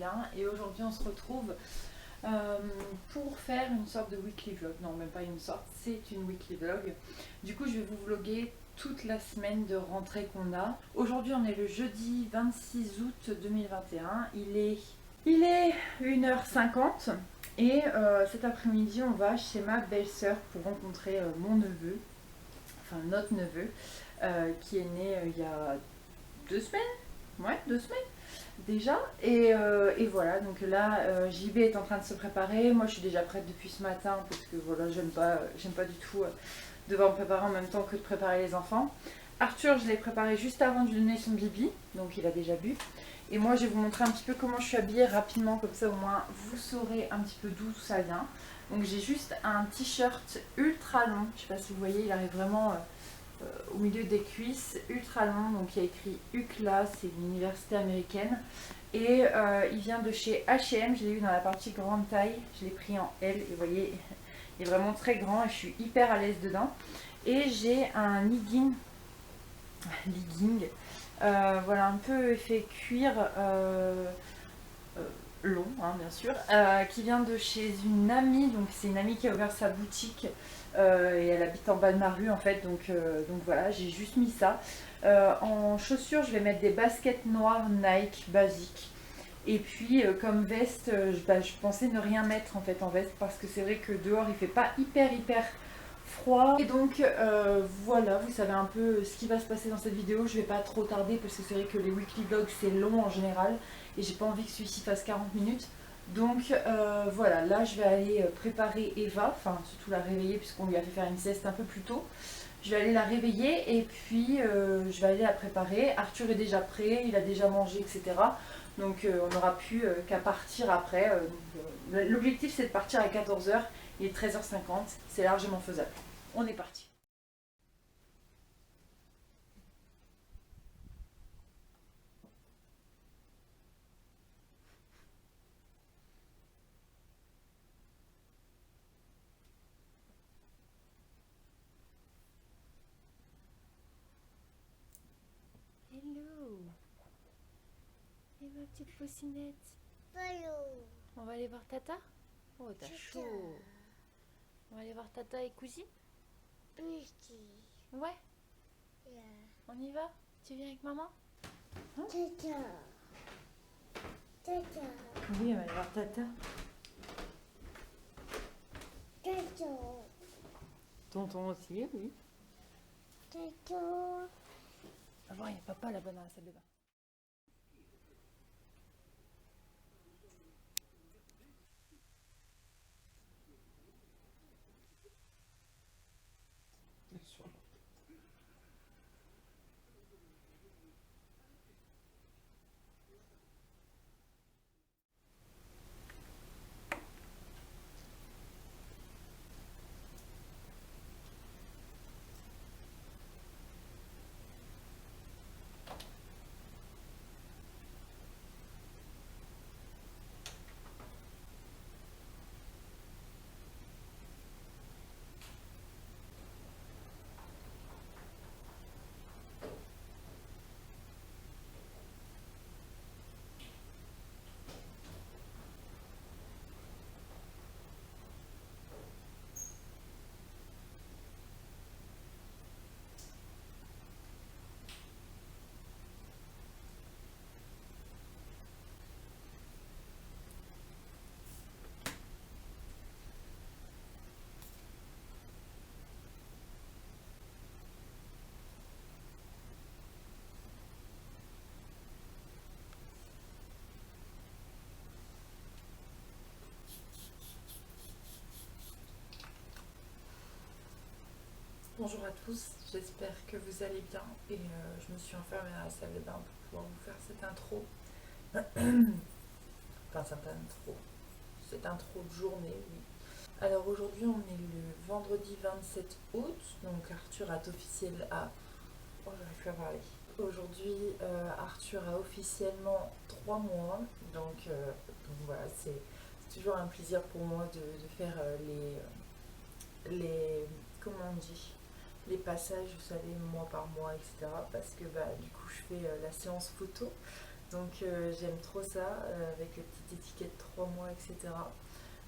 2021 et aujourd'hui on se retrouve pour faire une sorte de weekly vlog. Non, même pas une sorte, c'est une weekly vlog. Du coup je vais vous vlogger toute la semaine de rentrée qu'on a. Aujourd'hui on est le jeudi 26 août 2021, il est 1h50 et cet après-midi on va chez ma belle-sœur pour rencontrer mon neveu, enfin notre neveu, qui est né il y a 2 semaines, ouais 2 semaines déjà, et voilà, donc là JB est en train de se préparer, moi je suis déjà prête depuis ce matin parce que voilà, j'aime pas du tout devoir me préparer en même temps que de préparer les enfants. Arthur, je l'ai préparé juste avant de lui donner son bibi, donc il a déjà bu. Et moi je vais vous montrer un petit peu comment je suis habillée rapidement, comme ça au moins vous saurez un petit peu d'où ça vient. Donc j'ai juste un t-shirt ultra long, je sais pas si vous voyez, il arrive vraiment au milieu des cuisses, ultra long, donc il y a écrit UCLA, c'est une université américaine. Et il vient de chez H&M, je l'ai eu dans la partie grande taille, je l'ai pris en L, et vous voyez, il est vraiment très grand et je suis hyper à l'aise dedans. Et j'ai un legging, voilà, un peu effet cuir, long hein, bien sûr, qui vient de chez une amie, donc c'est une amie qui a ouvert sa boutique et elle habite en bas de ma rue en fait, donc voilà, j'ai juste mis ça. En chaussures je vais mettre des baskets noires Nike basiques. Et puis comme veste, je pensais ne rien mettre en fait en veste parce que c'est vrai que dehors il fait pas hyper froid. Et donc voilà, vous savez un peu ce qui va se passer dans cette vidéo. Je vais pas trop tarder parce que c'est vrai que les weekly vlogs c'est long en général et j'ai pas envie que celui-ci fasse 40 minutes. Donc voilà, là je vais aller préparer Eva, enfin surtout la réveiller puisqu'on lui a fait faire une sieste un peu plus tôt. Je vais aller la réveiller et puis je vais aller la préparer. Arthur est déjà prêt, il a déjà mangé, etc. Donc on n'aura plus qu'à partir après. L'objectif c'est de partir à 14h, il est 13h50, c'est largement faisable. On est parti. Hello. Et ma petite poucinette. Hello. On va aller voir Tata. Oh, t'as chaud. On va aller voir Tata et cousine. Ouais. Yeah. On y va? Tu viens avec maman? Tata. Tata. Oui, on va aller voir Tata. Tata. Tonton aussi, oui. Tata. Ah bon, il y a papa là-bas dans la salle de bain. Bonjour à tous, j'espère que vous allez bien et je me suis enfermée dans la salle de bain pour pouvoir vous faire cette intro. Enfin cette intro de journée, oui. Alors aujourd'hui on est le vendredi 27 août, donc Arthur a officiel à... Oh, j'arrive plus à parler. Aujourd'hui Arthur a officiellement 3 mois, donc voilà, c'est toujours un plaisir pour moi de faire les comment on dit, les passages, vous savez, mois par mois, etc. Parce que bah, du coup, je fais la séance photo. Donc j'aime trop ça, avec les petites étiquettes 3 mois, etc.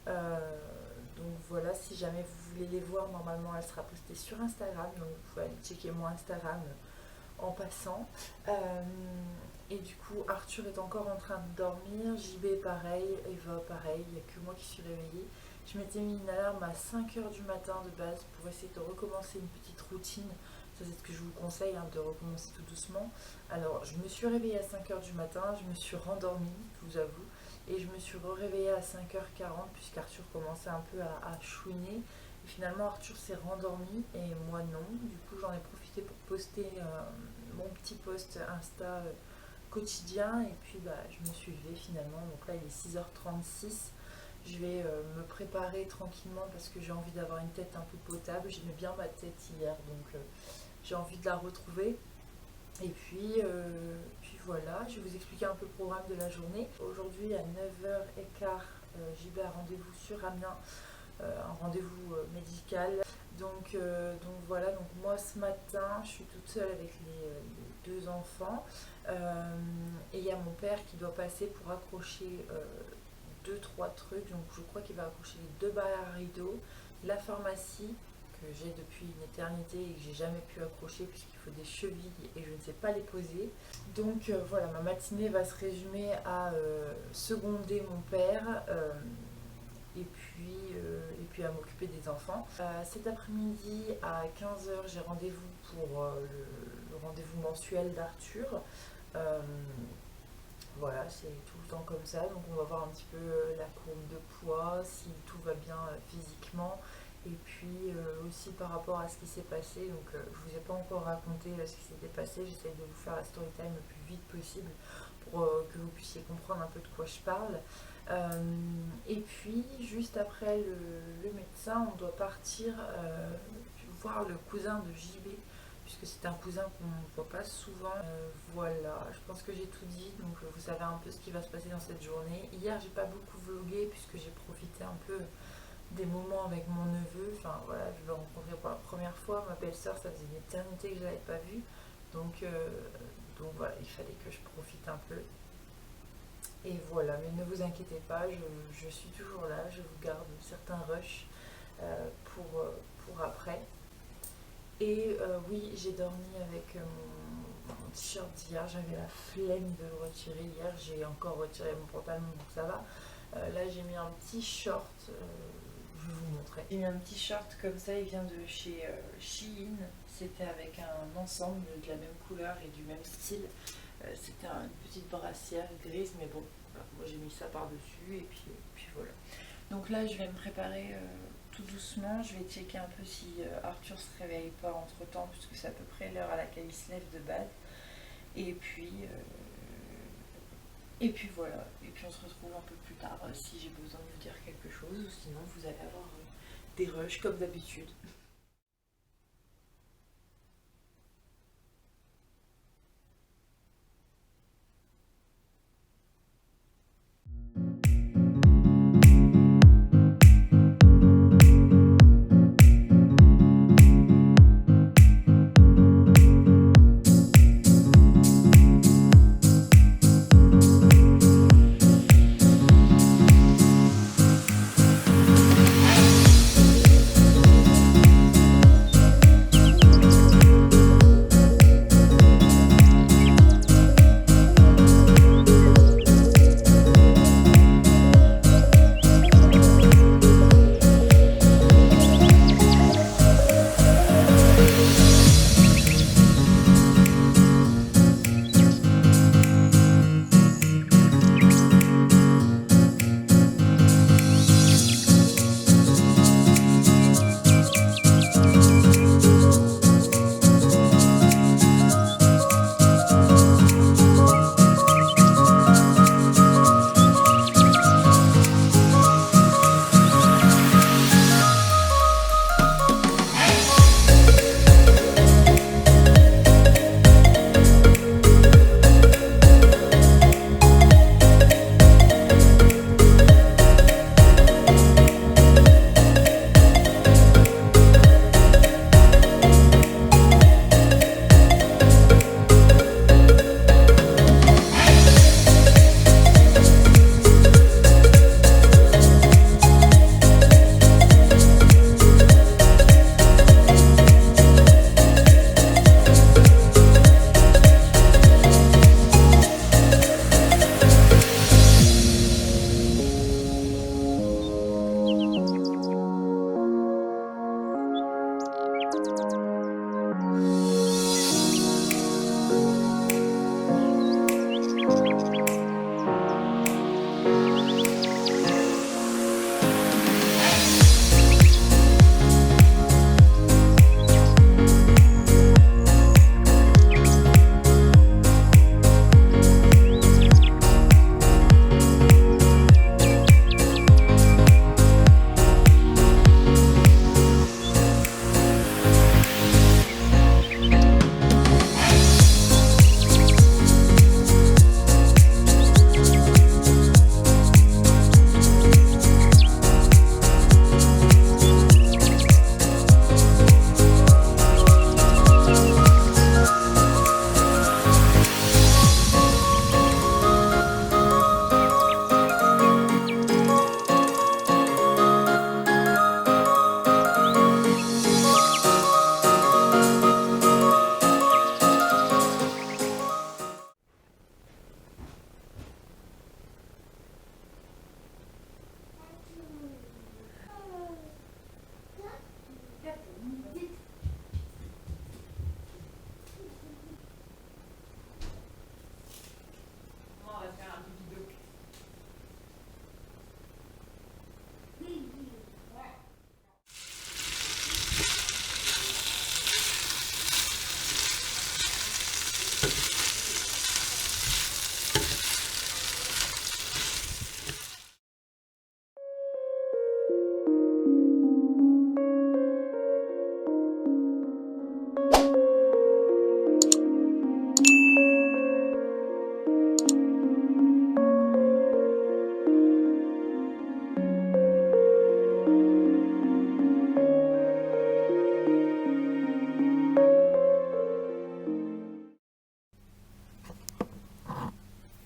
Donc voilà, si jamais vous voulez les voir, normalement elle sera postée sur Instagram, donc vous pouvez aller checker mon Instagram en passant. Et du coup, Arthur est encore en train de dormir, JB pareil, Eva pareil, il n'y a que moi qui suis réveillée. Je m'étais mis une alarme à 5h du matin de base pour essayer de recommencer une petite routine. Ça c'est ce que je vous conseille, hein, de recommencer tout doucement. Alors je me suis réveillée à 5h du matin, je me suis rendormie, je vous avoue. Et je me suis réveillée à 5h40 puisqu'Arthur commençait un peu à chouiner. Et finalement Arthur s'est rendormi et moi non. Du coup j'en ai profité pour poster mon petit post Insta quotidien. Et puis je me suis levée finalement. Donc là il est 6h36. Je vais me préparer tranquillement parce que j'ai envie d'avoir une tête un peu potable. J'aimais bien ma tête hier, donc j'ai envie de la retrouver. Et puis voilà, je vais vous expliquer un peu le programme de la journée. Aujourd'hui à 9h15, j'y vais à rendez-vous sur Amiens, un rendez-vous médical. Donc voilà, donc moi ce matin, je suis toute seule avec les deux enfants. Et il y a mon père qui doit passer pour accrocher 2-3 trucs. Donc je crois qu'il va accrocher les 2 barrières à rideaux, la pharmacie que j'ai depuis une éternité et que j'ai jamais pu accrocher puisqu'il faut des chevilles et je ne sais pas les poser. Donc voilà, ma matinée va se résumer à seconder mon père et puis à m'occuper des enfants. Cet après-midi à 15h, j'ai rendez-vous pour le rendez-vous mensuel d'Arthur. Voilà, c'est tout le temps comme ça, donc on va voir un petit peu la courbe de poids, si tout va bien physiquement, et puis aussi par rapport à ce qui s'est passé. Donc je vous ai pas encore raconté ce qui s'était passé, j'essaie de vous faire la story time le plus vite possible pour que vous puissiez comprendre un peu de quoi je parle. Et puis juste après le médecin, on doit partir voir le cousin de JB, puisque c'est un cousin qu'on ne voit pas souvent. Voilà, je pense que j'ai tout dit, donc vous savez un peu ce qui va se passer dans cette journée. Hier, j'ai pas beaucoup vlogué puisque j'ai profité un peu des moments avec mon neveu. Enfin voilà, je l'ai rencontré pour la première fois. Ma belle-sœur, ça faisait une éternité que je l'avais pas vue. Donc voilà, il fallait que je profite un peu. Et voilà, mais ne vous inquiétez pas, je suis toujours là, je vous garde certains rushs pour après. Et oui, j'ai dormi avec mon t-shirt d'hier, j'avais la flemme de le retirer hier, j'ai encore retiré mon pantalon donc ça va. Là j'ai mis un petit short, je vais vous montrer. J'ai mis un petit short comme ça, il vient de chez Shein, c'était avec un ensemble de la même couleur et du même style. C'était une petite brassière grise, mais bon, moi j'ai mis ça par-dessus et puis voilà. Donc là je vais me préparer tout doucement, je vais checker un peu si Arthur se réveille pas entre temps, puisque c'est à peu près l'heure à laquelle il se lève de base. Et puis voilà, et puis on se retrouve un peu plus tard si j'ai besoin de vous dire quelque chose, ou sinon vous allez avoir des rushs comme d'habitude.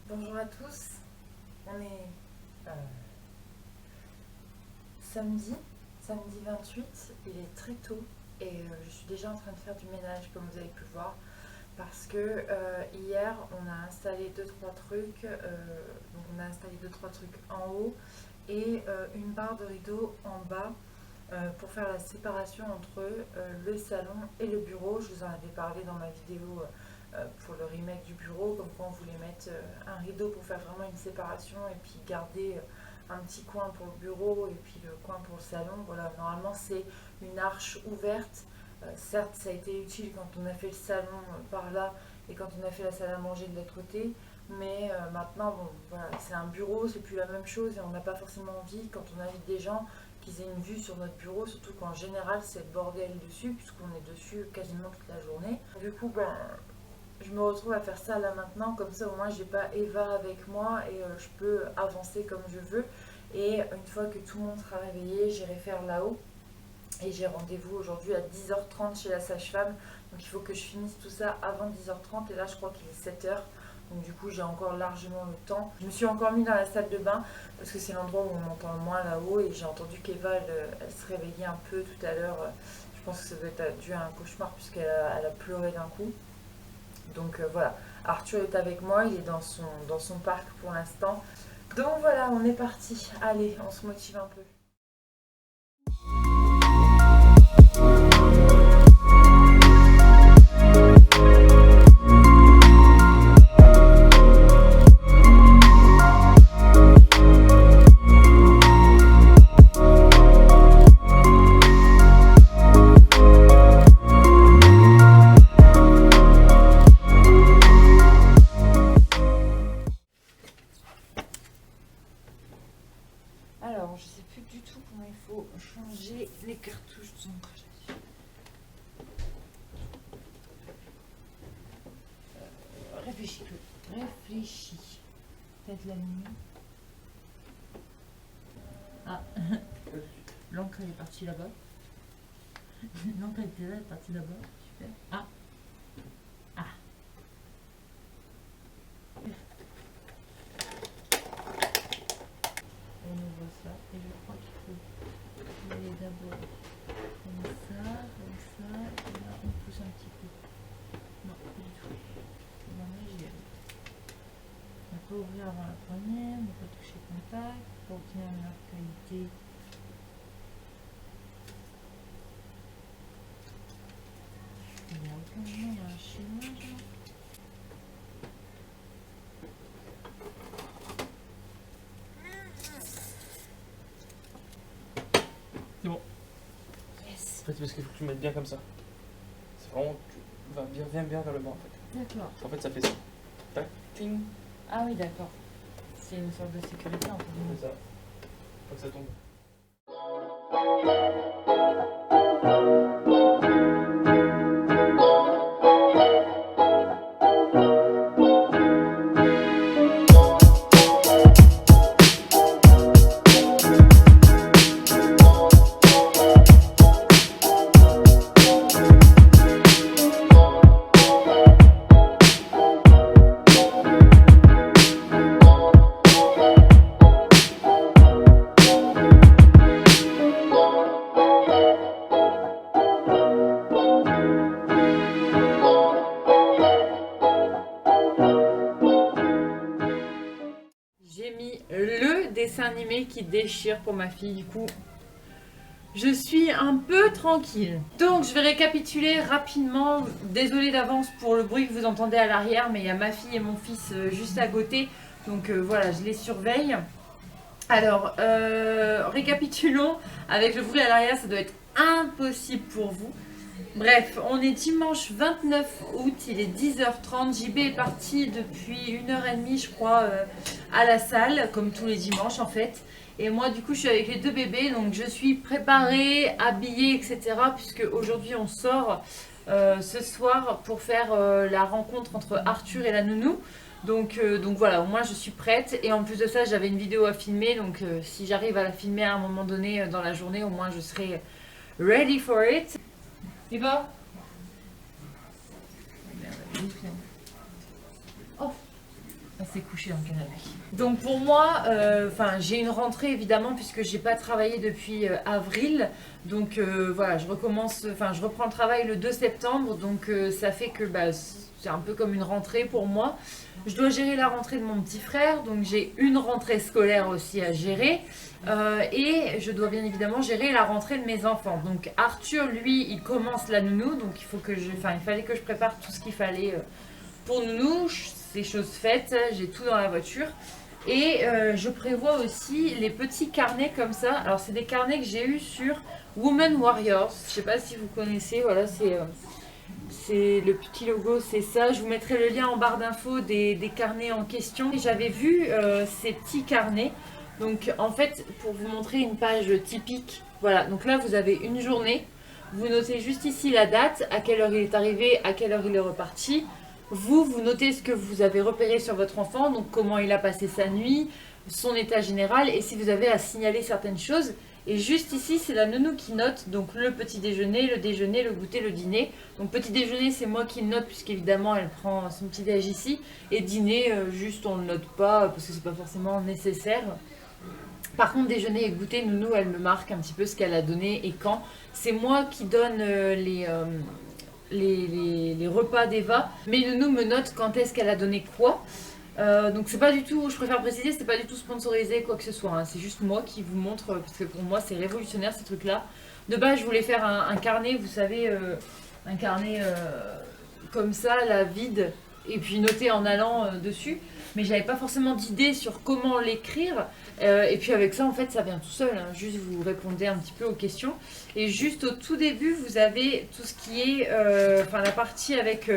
Bonjour à tous, on est samedi 28, il est très tôt et je suis déjà en train de faire du ménage comme vous avez pu voir parce que hier on a installé 2-3 trucs, donc on a installé 2-3 trucs en haut et une barre de rideau en bas pour faire la séparation entre le salon et le bureau. Je vous en avais parlé dans ma vidéo pour le remake du bureau, comme quoi on voulait mettre un rideau pour faire vraiment une séparation et puis garder un petit coin pour le bureau et puis le coin pour le salon. Voilà, normalement c'est une arche ouverte. Certes, ça a été utile quand on a fait le salon par là et quand on a fait la salle à manger de l'autre côté, mais maintenant, bon, voilà, c'est un bureau, c'est plus la même chose et on n'a pas forcément envie, quand on invite des gens, qu'ils aient une vue sur notre bureau, surtout qu'en général c'est le bordel dessus, puisqu'on est dessus quasiment toute la journée. Du coup, ben, je me retrouve à faire ça là maintenant, comme ça au moins j'ai pas Eva avec moi et je peux avancer comme je veux. Et une fois que tout le monde sera réveillé, j'irai faire là-haut. Et j'ai rendez-vous aujourd'hui à 10h30 chez la sage-femme. Donc il faut que je finisse tout ça avant 10h30 et là je crois qu'il est 7h. Donc du coup j'ai encore largement le temps. Je me suis encore mis dans la salle de bain parce que c'est l'endroit où on m'entend le moins là-haut. Et j'ai entendu qu'Eva elle se réveillait un peu tout à l'heure. Je pense que ça doit être dû à un cauchemar puisqu'elle a pleuré d'un coup. Donc voilà, Arthur est avec moi, il est dans son parc pour l'instant. Donc voilà, on est parti. Allez, on se motive un peu. Alors, je sais plus du tout comment il faut changer les cartouches d'ancrage. Réfléchis peu. Réfléchis. Peut-être la nuit. Ah, l'encre elle est partie là-bas. L'encre elle était là, elle est partie là-bas. Super. Ah. Ah. On ouvre ça et je crois qu'il faut aller d'abord comme ça, et là on pousse un petit peu. Non, pas du tout. Là, j'y arrive. On peut ouvrir avant la poignée, on peut toucher contact pour obtenir une meilleure qualité. Il y a aucun moment, il y a un schéma genre. C'est bon. Yes. En fait, parce qu'il faut que tu mettes bien comme ça. C'est vraiment, tu vas bien vers le bas en fait. D'accord. En fait, ça fait ça. Tac, ting. Ah oui, d'accord. C'est une sorte de sécurité en fait. C'est ça. Faut que ça tombe. J'ai mis le dessin animé qui déchire pour ma fille, du coup je suis un peu tranquille. Donc je vais récapituler rapidement, désolée d'avance pour le bruit que vous entendez à l'arrière, mais il y a ma fille et mon fils juste à côté, donc voilà, je les surveille. Alors, récapitulons, avec le bruit à l'arrière, ça doit être impossible pour vous. Bref, on est dimanche 29 août, il est 10h30, JB est parti depuis 1h30 je crois à la salle, comme tous les dimanches en fait. Et moi du coup je suis avec les deux bébés, donc je suis préparée, habillée, etc. Puisque aujourd'hui on sort ce soir pour faire la rencontre entre Arthur et la nounou. Donc voilà, au moins je suis prête. Et en plus de ça j'avais une vidéo à filmer, donc si j'arrive à la filmer à un moment donné dans la journée, au moins je serai ready for it. Et bah oh, elle s'est couchée dans le canapé. Donc pour moi, j'ai une rentrée évidemment puisque j'ai pas travaillé depuis avril. Donc voilà, je reprends le travail le 2 septembre. Donc ça fait que c'est un peu comme une rentrée pour moi. Je dois gérer la rentrée de mon petit frère, donc j'ai une rentrée scolaire aussi à gérer. Et je dois bien évidemment gérer la rentrée de mes enfants. Donc Arthur, lui, il commence la nounou, donc il fallait que je prépare tout ce qu'il fallait pour nounou. C'est chose faite, j'ai tout dans la voiture. Et je prévois aussi les petits carnets comme ça. Alors c'est des carnets que j'ai eus sur Women Warriors. Je sais pas si vous connaissez, voilà, c'est le petit logo, c'est ça. Je vous mettrai le lien en barre d'infos des carnets en question. Et j'avais vu ces petits carnets. Donc en fait, pour vous montrer une page typique, voilà. Donc là, vous avez une journée. Vous notez juste ici la date, à quelle heure il est arrivé, à quelle heure il est reparti. Vous notez ce que vous avez repéré sur votre enfant, donc comment il a passé sa nuit, son état général, et si vous avez à signaler certaines choses. Et juste ici, c'est la nounou qui note, donc le petit déjeuner, le déjeuner, le goûter, le dîner. Donc petit déjeuner, c'est moi qui le note, puisqu'évidemment, elle prend son petit déj ici. Et dîner, juste on ne le note pas, parce que c'est pas forcément nécessaire. Par contre, déjeuner et goûter, nounou, elle me marque un petit peu ce qu'elle a donné et quand. C'est moi qui donne les repas d'Eva, mais nounou me note quand est-ce qu'elle a donné quoi. Donc c'est pas du tout, je préfère préciser, c'est pas du tout sponsorisé quoi que ce soit, hein. C'est juste moi qui vous montre, parce que pour moi c'est révolutionnaire ces trucs là. De base je voulais faire un carnet, vous savez, un carnet comme ça, là, vide, et puis noter en allant dessus, mais j'avais pas forcément d'idée sur comment l'écrire. Et puis avec ça en fait ça vient tout seul, hein. Juste vous répondez un petit peu aux questions. Et juste au tout début vous avez tout ce qui est la partie avec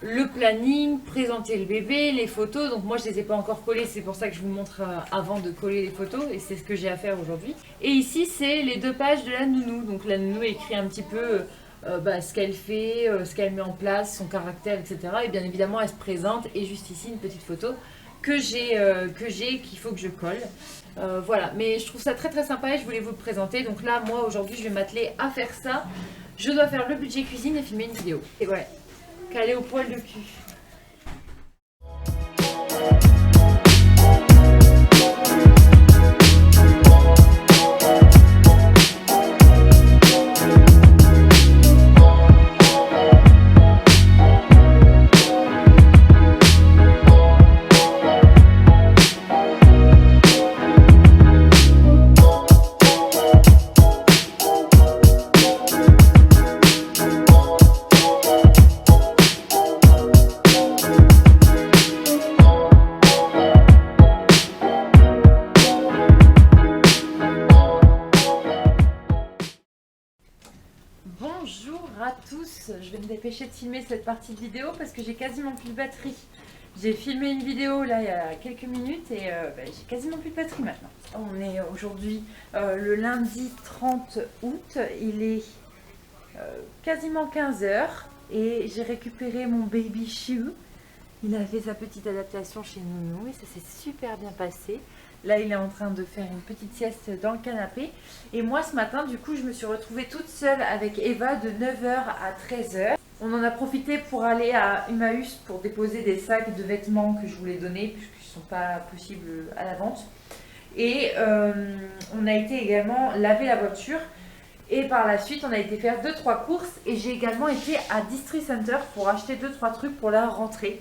le planning, présenter le bébé, les photos. Donc moi je les ai pas encore collées, c'est pour ça que je vous montre avant de coller les photos, et c'est ce que j'ai à faire aujourd'hui. Et ici c'est les 2 pages de la nounou. Donc la nounou écrit un petit peu ce qu'elle fait, ce qu'elle met en place, son caractère, etc. Et bien évidemment elle se présente, et juste ici une petite photo que j'ai qu'il faut que je colle. Voilà, mais je trouve ça très très sympa et je voulais vous le présenter. Donc là moi aujourd'hui je vais m'atteler à faire ça. Je dois faire le budget cuisine et filmer une vidéo. Et ouais, calé au poil de cul. Bonjour à tous, je vais me dépêcher de filmer cette partie de vidéo parce que j'ai quasiment plus de batterie. J'ai filmé une vidéo là il y a quelques minutes et j'ai quasiment plus de batterie maintenant. On est aujourd'hui le lundi 30 août, il est quasiment 15h et j'ai récupéré mon baby Chiu. Il a fait sa petite adaptation chez nounou et ça s'est super bien passé. Là, il est en train de faire une petite sieste dans le canapé. Et moi, ce matin, du coup, je me suis retrouvée toute seule avec Eva de 9h à 13h. On en a profité pour aller à Emmaüs pour déposer des sacs de vêtements que je voulais donner, puisqu'ils ne sont pas possibles à la vente. Et on a été également laver la voiture. Et par la suite, on a été faire 2-3 courses. Et j'ai également été à District Center pour acheter 2-3 trucs pour la rentrée.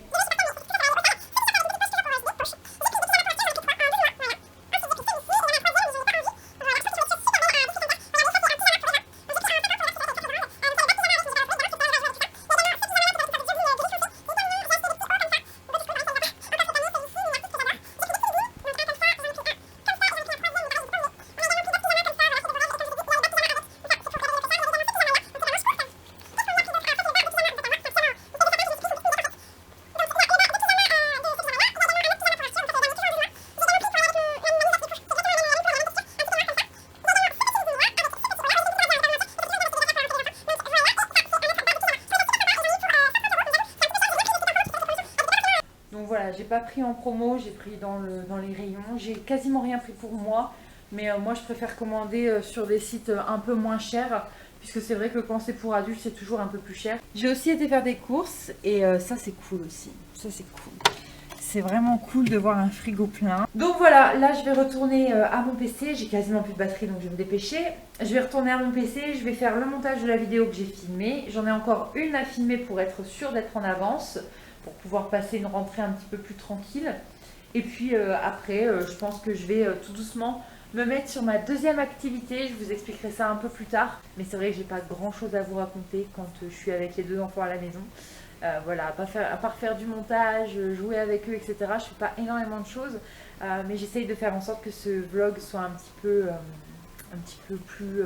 voilà, j'ai pas pris en promo, j'ai pris dans les rayons. J'ai quasiment rien pris pour moi, mais moi je préfère commander sur des sites un peu moins chers, puisque c'est vrai que quand c'est pour adultes, c'est toujours un peu plus cher. J'ai aussi été faire des courses, et ça c'est cool aussi. Ça c'est cool. C'est vraiment cool de voir un frigo plein. Donc voilà, là je vais retourner à mon PC. J'ai quasiment plus de batterie, donc je vais me dépêcher. Je vais retourner à mon PC, je vais faire le montage de la vidéo que j'ai filmée. J'en ai encore une à filmer pour être sûre d'être en avance, pour pouvoir passer une rentrée un petit peu plus tranquille. Et puis après, je pense que je vais tout doucement me mettre sur ma deuxième activité. Je vous expliquerai ça un peu plus tard. Mais c'est vrai que j'ai pas grand chose à vous raconter quand je suis avec les deux enfants à la maison. Voilà, à part faire du montage, jouer avec eux, etc. Je fais pas énormément de choses, mais j'essaye de faire en sorte que ce vlog soit un petit peu plus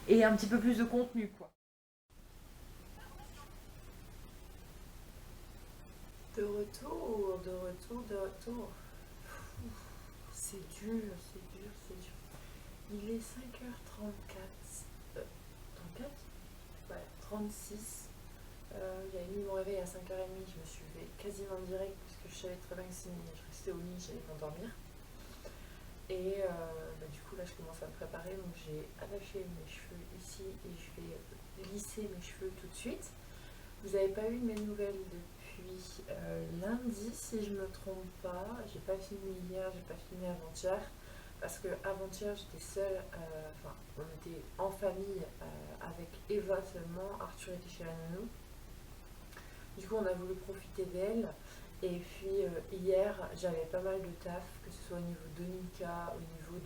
et un petit peu plus de contenu, quoi. De retour. C'est dur. Il est 5h34. 34 Ouais, 36. J'avais mis mon réveil à 5h30, je me suis levée quasiment direct parce que je savais très bien que si je restais au lit, j'allais m'endormir. Et du coup là je commence à me préparer, donc j'ai attaché mes cheveux ici et je vais lisser mes cheveux tout de suite. Vous n'avez pas eu mes nouvelles depuis lundi si je me trompe pas. J'ai pas filmé hier, j'ai pas filmé avant-hier. Parce que avant-hier j'étais seule, on était en famille avec Eva seulement, Arthur était chez la nounou. Du coup on a voulu profiter d'elle. Et puis hier j'avais pas mal de taf, que ce soit au niveau de Nika, au niveau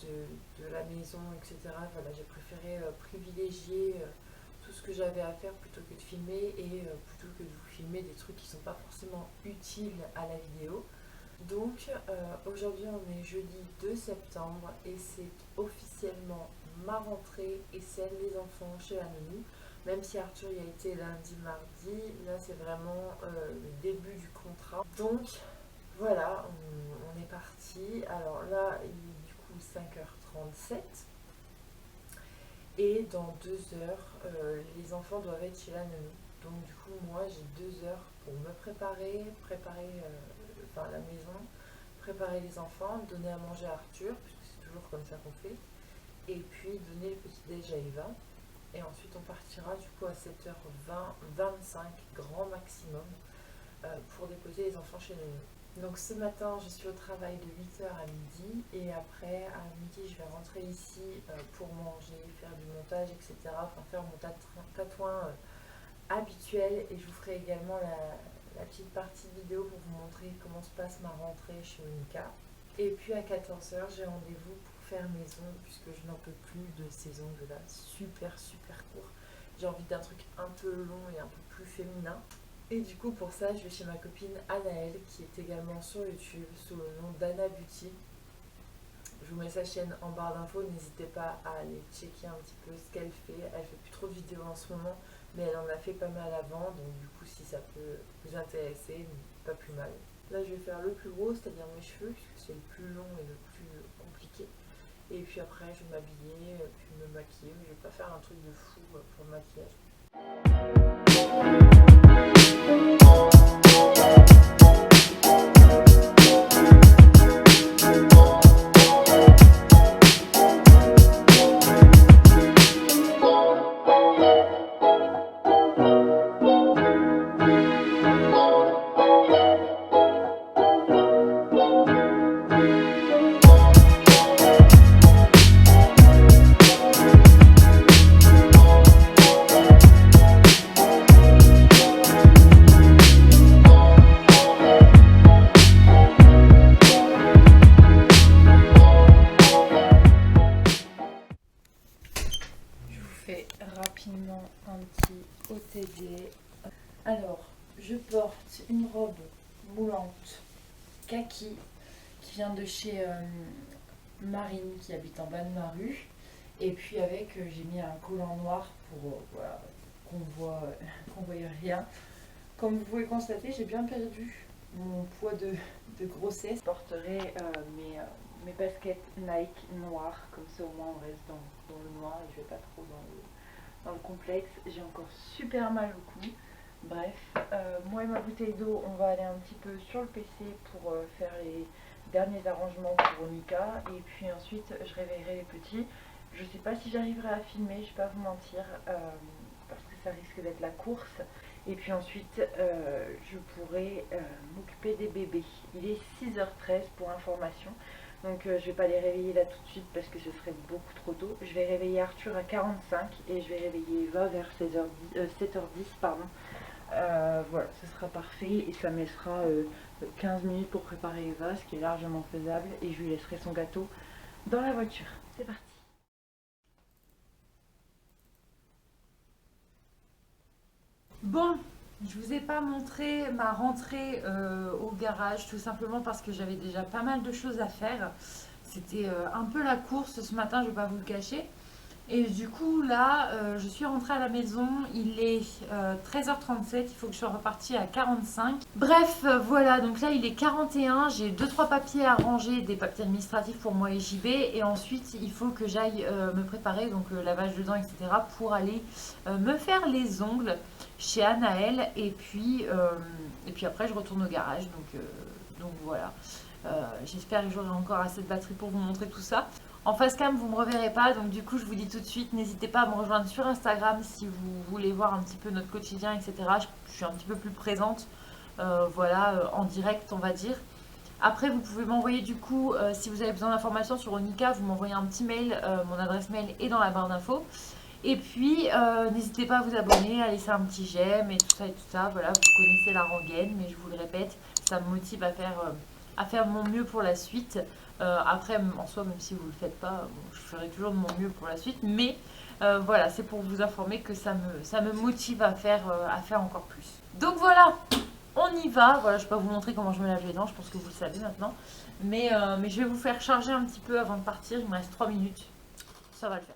de la maison, etc. Voilà, j'ai préféré privilégier tout ce que j'avais à faire plutôt que de filmer et plutôt que de vous filmer des trucs qui sont pas forcément utiles à la vidéo. Donc aujourd'hui on est jeudi 2 septembre et c'est officiellement ma rentrée et celle des enfants chez la nounou. Même si Arthur y a été lundi, mardi, là c'est vraiment le début du contrat. Donc voilà, on est parti. Alors là il est du coup 5h37 et dans 2 heures les enfants doivent être chez la nounou. Donc du coup moi j'ai 2 heures pour me préparer la maison, préparer les enfants, donner à manger à Arthur, puisque c'est toujours comme ça qu'on fait, et puis donner le petit déj à Eva. Et ensuite on partira du coup à 7h25 grand maximum pour déposer les enfants chez nous. Donc ce matin je suis au travail de 8h à midi et après à midi je vais rentrer ici pour manger, faire du montage, etc. Enfin faire mon tatouin habituel et je vous ferai également la petite partie vidéo pour vous montrer comment se passe ma rentrée chez Monica. Et puis à 14h j'ai rendez-vous pour faire mes ongles puisque je n'en peux plus de ces ongles là super courts. J'ai envie d'un truc un peu long et un peu plus féminin. Et du coup pour ça je vais chez ma copine Anaëlle qui est également sur YouTube sous le nom d'Anna Beauty. Je vous mets sa chaîne en barre d'infos, n'hésitez pas à aller checker un petit peu ce qu'elle fait. Elle fait plus trop de vidéos en ce moment, mais elle en a fait pas mal avant, donc du coup si ça peut vous intéresser, pas plus mal. Là je vais faire le plus gros, c'est-à-dire mes cheveux, puisque c'est le plus long et le plus compliqué. Et puis après je vais m'habiller, puis me maquiller, mais je vais pas faire un truc de fou pour le maquillage. Rapidement un petit OTD. Alors, je porte une robe moulante kaki qui vient de chez Marine qui habite en bas de ma rue. Et puis avec, j'ai mis un collant noir pour voilà, qu'on voie rien. Comme vous pouvez constater, j'ai bien perdu mon poids de grossesse. Je porterai mes baskets Nike noires, comme ça au moins on reste dans le noir et je vais pas trop dans le complexe. J'ai encore super mal au cou, Bref, moi et ma bouteille d'eau, on va aller un petit peu sur le PC pour faire les derniers arrangements pour Onika. Et puis ensuite, je réveillerai les petits. Je sais pas si j'arriverai à filmer, je vais pas vous mentir, parce que ça risque d'être la course. Et puis ensuite, je pourrai m'occuper des bébés. Il est 6h13 pour information. Donc je vais pas les réveiller là tout de suite parce que ce serait beaucoup trop tôt. Je vais réveiller Arthur à 45 et je vais réveiller Eva vers 7h10 pardon. Voilà, ce sera parfait et ça me laissera 15 minutes pour préparer Eva, ce qui est largement faisable, et je lui laisserai son gâteau dans la voiture. C'est parti. Bon, je vous ai pas montré ma rentrée au garage, tout simplement parce que j'avais déjà pas mal de choses à faire. C'était un peu la course ce matin, je vais pas vous le cacher. Et du coup là, je suis rentrée à la maison, il est 13h37, il faut que je sois repartie à 45. Bref, voilà, donc là il est 41, j'ai 2-3 papiers à ranger, des papiers administratifs pour moi et JB. Et ensuite il faut que j'aille me préparer, donc lavage de dents, etc. pour aller me faire les ongles chez Anaël. Et puis après je retourne au garage, donc voilà. J'espère que j'aurai encore assez de batterie pour vous montrer tout ça. En face cam, vous ne me reverrez pas, donc du coup, je vous dis tout de suite, n'hésitez pas à me rejoindre sur Instagram si vous voulez voir un petit peu notre quotidien, etc. Je suis un petit peu plus présente, voilà, en direct, on va dire. Après, vous pouvez m'envoyer du coup, si vous avez besoin d'informations sur Onika, vous m'envoyez un petit mail, mon adresse mail est dans la barre d'infos. Et puis, n'hésitez pas à vous abonner, à laisser un petit j'aime et tout ça, voilà, vous connaissez la rengaine, mais je vous le répète, ça me motive à faire mon mieux pour la suite. Après, en soi, même si vous ne le faites pas, bon, je ferai toujours de mon mieux pour la suite. Mais voilà, c'est pour vous informer que ça me motive à faire encore plus. Donc voilà, on y va. Voilà, je ne vais pas vous montrer comment je me lave les dents, je pense que vous le savez maintenant. Mais je vais vous faire charger un petit peu avant de partir. Il me reste 3 minutes. Ça va le faire.